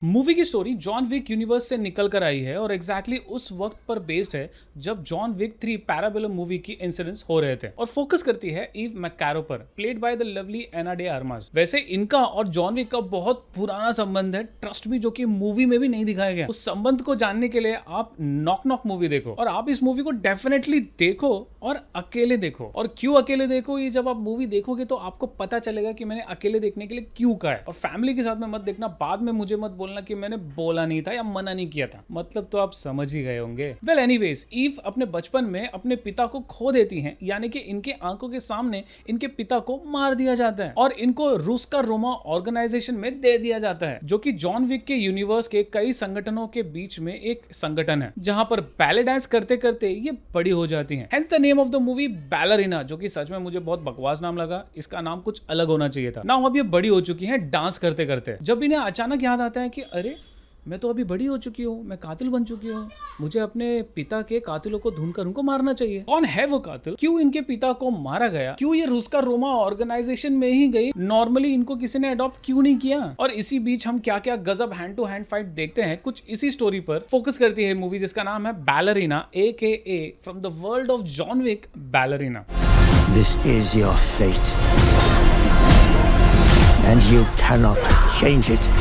Movie की story John Wick universe से निकल कर आई है और एग्जैक्टली उस वक्त पर बेस्ड है जब जॉन विक 3 पैराबेलम मूवी की इंसिडेंट्स हो रहे थे और फोकस करती है ईव मैकैरो पर, played by the lovely Ana de Armas. वैसे इनका और जॉन विक का बहुत पुराना संबंध है, ट्रस्ट मी, जो कि मूवी में भी नहीं दिखाया गया। उस संबंध को जानने के लिए आप नॉक नॉक मूवी देखो और आप इस मूवी को डेफिनेटली देखो और अकेले देखो। और क्यों अकेले देखो, ये जब आप मूवी देखोगे तो आपको पता चलेगा कि मैंने अकेले देखने के लिए क्यों कहा है। और फैमिली के साथ में मत देखना, बाद में मुझे मत बोलना कि मैंने बोला नहीं था या मना नहीं किया था, मतलब तो आप समझ ही गए होंगे। वेल एनीवेज, ईव अपने बचपन में अपने पिता को खो देती हैं, यानी कि इनके आंखों के सामने इनके पिता को मार दिया जाता है और इनको रूस का रोमा ऑर्गेनाइजेशन में दे दिया जाता है, जो कि जॉन विक के यूनिवर्स के कई संगठनों के बीच में एक संगठन है जहां पर बैले डांस करते करते ये बड़ी हो जाती हैं। Hence the name of the movie ballerina, जो कि सच में मुझे बहुत बकवास नाम लगा। इसका नाम कुछ अलग होना चाहिए था। नाउ अब ये बड़ी हो चुकी हैं डांस करते करते, जब इन्हें अचानक याद आता है कि अरे मैं तो अभी बड़ी हो चुकी हूँ, मैं कातिल बन चुकी हूँ, मुझे अपने पिता के कातिलों को ढूंढकर उनको मारना चाहिए। कौन है वो कातिल, क्यों इनके पिता को मारा गया, क्यों ये रूस का रोमा ऑर्गेनाइजेशन में ही गई, नॉर्मली इनको किसी ने अडॉप्ट क्यों नहीं किया। और इसी बीच हम क्या क्या गजब हैंड टू हैंड फाइट देखते हैं। कुछ इसी स्टोरी पर फोकस करती है मूवी, जिसका नाम है ballerina AKA from the world of John Wick, ballerina. This is your fate, and you cannot change it.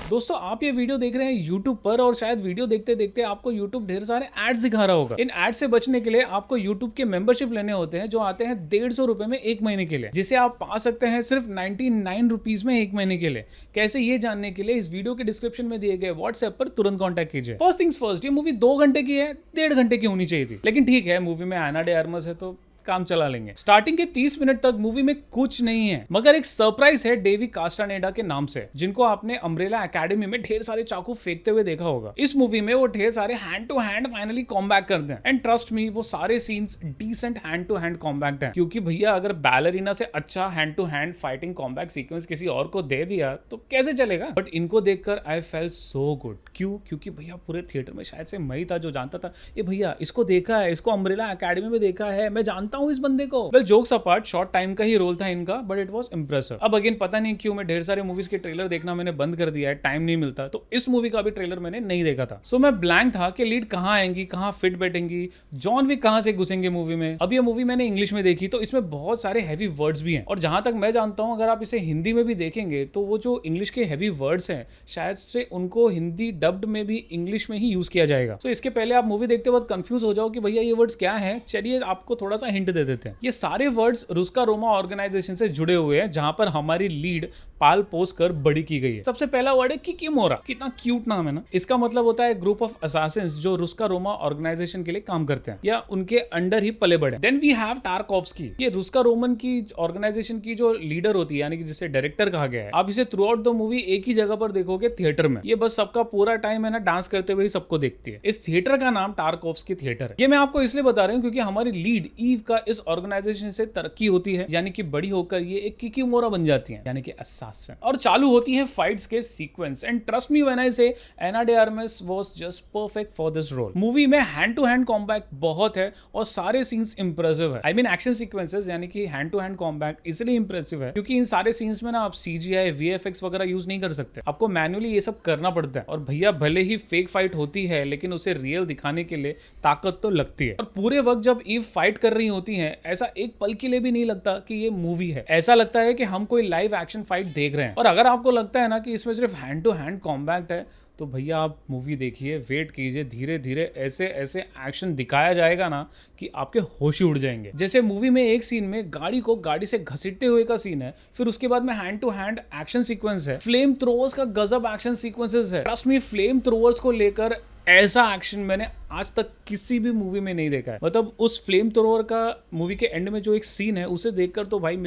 दोस्तों, आप ये वीडियो देख रहे हैं YouTube पर और शायद वीडियो देखते देखते आपको YouTube ढेर सारे एड्स दिखा रहा होगा। इन एड्स से बचने के लिए आपको YouTube के मेंबरशिप लेने होते हैं, जो आते हैं 150 रुपए में एक महीने के लिए, जिसे आप पा सकते हैं सिर्फ 99 रुपीज में एक महीने के लिए। कैसे, ये जानने के लिए इस वीडियो के डिस्क्रिप्शन में दिए गए व्हाट्सएप पर तुरंत कॉन्टैक्ट कीजिए। फर्स्ट थिंग्स फर्स्ट, ये मूवी 2 घंटे की है, 1.5 घंटे की होनी चाहिए थी, लेकिन ठीक है, मूवी में एना डे आर्मस है तो काम चला लेंगे। स्टार्टिंग के 30 मिनट तक मूवी में कुछ नहीं है, मगर एक सरप्राइज है डेवी कास्टानेडा के नाम से, जिनको आपने अम्ब्रेला एकेडमी में ढेर सारे चाकू फेंकते हुए देखा होगा। इस मूवी में वो ढेर सारे hand to hand finally combat करते हैं, एंड ट्रस्ट मी, वो सारे scenes decent hand to hand combat हैं। क्योंकि भैया, अगर बैलरीना से अच्छा hand to hand fighting combat sequence किसी और को दे दिया तो कैसे चलेगा। बट इनको देखकर आई फेल्ट सो गुड। क्यों? क्योंकि भैया पूरे थिएटर में शायद से मैं ही था जो जानता था, ये भैया इसको देखा है, इसको अम्ब्रेला एकेडमी में देखा है, मैं जानता हूँ इस बंदे को। जोक्स अपार्ट, शॉर्ट टाइम का ही रोल था इनका, बट इट वाज इंप्रेसिव। अब अगेन पता नहीं क्यों मैं ढेर सारे मूवीज के ट्रेलर देखना मैंने बंद कर दिया है, टाइम नहीं मिलता, तो इस मूवी का भी ट्रेलर मैंने नहीं देखा था। सो मैं ब्लैंक था कि लीड कहां आएंगी, कहां फिट बैठेंगी, जॉन विक कहां से घुसेंगे मूवी में। अब ये मूवी मैंने इंग्लिश में देखी तो इसमें बहुत सारे हैवी वर्ड्स भी हैं, और जहां तक मैं जानता हूं अगर आप इसे हिंदी में भी देखेंगे तो वो जो इंग्लिश के हैवी वर्ड्स हैं शायद से उनको हिंदी डब्ड में भी इंग्लिश में ही यूज किया जाएगा। तो इसके पहले आप मूवी देखते वक्त कंफ्यूज हो जाओ कि भैया ये वर्ड्स क्या है, चलिए आपको थोड़ा सा हिंट दे देते हैं। ये सारे वर्ड्स रूस का रोमा ऑर्गेनाइजेशन से जुड़े हुए हैं, जहां पर हमारी लीड पाल पोस कर बड़ी की गई है। सबसे पहला वर्ड है किकीमोरा। कितना क्यूट नाम है ना। इसका मतलब होता है ग्रुप ऑफ असासिन्स जो रूस का रोमा ऑर्गेनाइजेशन के लिए काम करते हैं या उनके अंडर ही पले बड़े। Then we have Tarkovsky. ये रूस का रोमन की ऑर्गेनाइजेशन की जो लीडर होती है, यानी कि जिसे डायरेक्टर कहा गया है। आप इसे थ्रू आउट द मूवी एक ही जगह पर देखोगे, थिएटर में। ये बस सबका पूरा टाइम है ना डांस करते हुए ही सबको देखती है। इस थिएटर का नाम टार्कोव्स्की थिएटर है। ये मैं आपको इसलिए बता रहा हूँ क्योंकि हमारी लीड ईव का इस ऑर्गेनाइजेशन से तरक्की होती है, यानी कि बड़ी होकर ये एक किकीमोरा बन जाती है, यानी कि assassin। और चालू होती है फाइट्स के sequence, and trust me when I say Ana de Armas was just perfect for this role. Movie में हैंड टू हैंड कॉम्बैट बहुत है और सारे सीन्स इंप्रेसिव है। आई मीन एक्शन सीक्वेंसेस, यानी कि हैंड टू हैंड कॉम्बैट इसलिए impressive है क्योंकि इन सारे सीन्स में ना आप CGI VFX वगैरह यूज नहीं कर सकते, आपको मैन्युअली ये सब करना पड़ता है। और भैया भले ही फेक फाइट होती है, लेकिन उसे रियल दिखाने के लिए ताकत तो लगती है। और पूरे वक्त जब ईव फाइट कर रही होती है, ऐसा एक पल के लिए भी नहीं लगता कि ये मूवी है। ऐसा लगता है कि हम कोई लाइव एक्शन फाइट देख रहे हैं। और अगर आपको लगता है ना कि इसमें सिर्फ हैंड टू हैंड कॉम्बैट है, तो भैया आप मूवी देखिए, वेट कीजिए, धीरे धीरे ऐसे ऐसे एक्शन दिखाया जाएगा ना कि आपके होश ही उड़ जाएंगे। जैसे मूवी में एक सीन में गाड़ी से घसीटते हुए का सीन है, फिर उसके बाद में hand to hand action sequence है, फ्लेम थ्रोवर्स का गजब एक्शन सीक्वेंसेस है। ट्रस्ट मी, फ्लेम थ्रोवर्स को लेकर ऐसा एक्शन मैंने आज तक किसी भी मूवी में नहीं देखा है। मतलब उस फ्लेम थ्रोवर का मूवी के एंड में जो एक सीन है, उसे देखकर तो भाई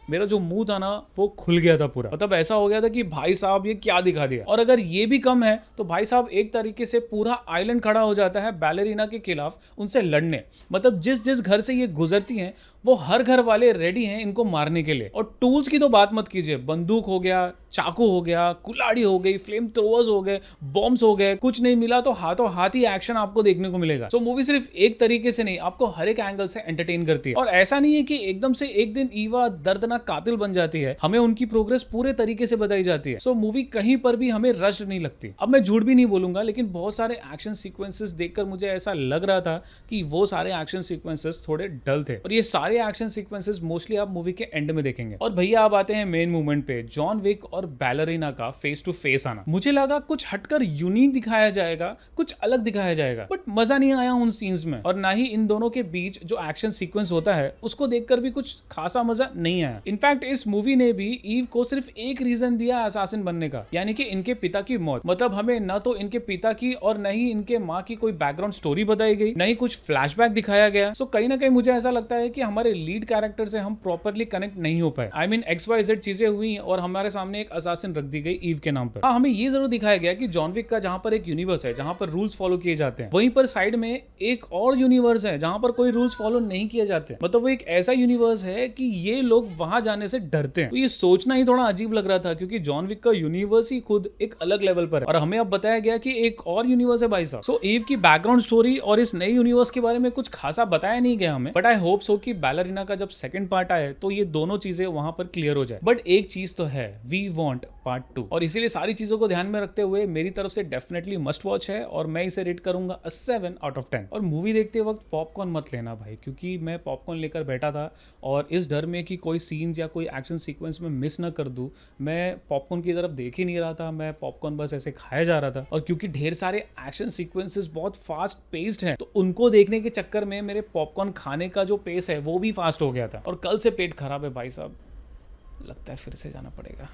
मेरा जो मुंह था ना वो खुल गया था पूरा। मतलब ऐसा हो गया था कि भाई साहब ये क्या दिखा दिया। और अगर ये भी कम है तो भाई साहब एक तरीके से पूरा आइलैंड खड़ा हो जाता है बैलरीना के खिलाफ उनसे लड़ने। मतलब जिस जिस घर से ये गुजरती हैं वो हर घर वाले रेडी हैं इनको मारने के लिए। और टूल्स की तो बात मत कीजिए, बंदूक हो गया, चाकू हो गया, कुल्हाड़ी हो गई, फ्लेम थ्रोवर्स हो गए, बॉम्ब्स हो गए, कुछ नहीं मिला तो हाथों हाथ ही एक्शन आपको देखने को मिलेगा। सो मूवी सिर्फ एक तरीके से नहीं, आपको हर एक एंगल से एंटरटेन करती है। और ऐसा नहीं है कि एकदम से एक दिन ईवा दर्दनाक कातिल बन जाती है, हमें उनकी प्रोग्रेस पूरे तरीके से बताई जाती है। सो मूवी कहीं पर भी हमें रश नहीं लगती। अब मैं झूठ भी नहीं बोलूंगा, लेकिन बहुत सारे एक्शन सीक्वेंसेस देखकर मुझे ऐसा लग रहा था कि वो सारे एक्शन सीक्वेंसेस थोड़े डल थे, और ये सारे एक्शन सीक्वेंसेस मोस्टली आप मूवी के एंड में देखेंगे। और भैया अब आते हैं मेन मूवमेंट पे, जॉन विक और बैलरीना का फेस टू फेस आना। मुझे लगा कुछ हटकर यूनिक दिखाया जाएगा, कुछ अलग दिखाया जाएगा, बट मजा नहीं आया उन सीन्स में, और ना ही इन दोनों के बीच जो एक्शन सीक्वेंस होता है उसको देखकर भी कुछ खासा मजा नहीं आया। इनफैक्ट इस मूवी ने भी ईव को सिर्फ एक रीजन दिया असासिन बनने का, यानी कि इनके पिता की मौत। मतलब हमें न तो इनके पिता की और न ही इनके माँ की कोई बैकग्राउंड स्टोरी बताई गई, न ही कुछ फ्लैशबैक दिखाया गया। सो कहीं ना कहीं मुझे ऐसा लगता है कि हमारे लीड कैरेक्टर से हम प्रॉपरली कनेक्ट नहीं हो पाए। आई मीन XYZ चीजें हुई और हमारे सामने एक असासिन रख दी गई ईव के नाम पर। हाँ, हमें ये जरूर दिखाया गया कि जॉन विक का जहां पर एक यूनिवर्स है जहां पर रूल्स फॉलो किए जाते हैं, वहीं पर साइड में एक और यूनिवर्स है जहां पर कोई रूल्स फॉलो नहीं किए जाते। मतलब वो एक ऐसा यूनिवर्स है कि ये लोग वहां जाने से डरते हैं। तो ये सोचना ही थोड़ा अजीब लग रहा था, क्योंकि जॉन विक का यूनिवर्स ही खुद एक अलग लेवल पर है, और हमें अब बताया गया कि एक और यूनिवर्स है भाई साहब। सो ईव की बैकग्राउंड स्टोरी और इस नए यूनिवर्स के बारे में कुछ खासा बताया नहीं गया हमें, बट आई होप सो कि बैलरीना का जब सेकंड पार्ट आए तो ये दोनों चीजें वहां पर क्लियर हो जाए। बट एक चीज तो है, वी वांट पार्ट 2, और इसीलिए सारी चीजों को ध्यान में रखते हुए मेरी तरफ से डेफिनेटली मस्ट वॉच है, और मैं इसे रेट करूंगा 7 आउट ऑफ 10। और मूवी देखते वक्त पॉपकॉर्न मत लेना भाई, क्योंकि मैं पॉपकॉर्न लेकर बैठा था और इस डर में कि कोई सीन्स या कोई एक्शन सीक्वेंस में मिस ना कर दूं, मैं पॉपकॉर्न की तरफ देख ही नहीं रहा था। मैं पॉपकॉर्न बस ऐसे खाया जा रहा था, और क्योंकि ढेर सारे एक्शन सीक्वेंसेस बहुत फास्ट पेस्ड हैं, तो उनको देखने के चक्कर में मेरे पॉपकॉर्न खाने का जो पेस है वो भी फास्ट हो गया था। और कल से पेट खराब है भाई साहब, लगता है फिर से जाना पड़ेगा।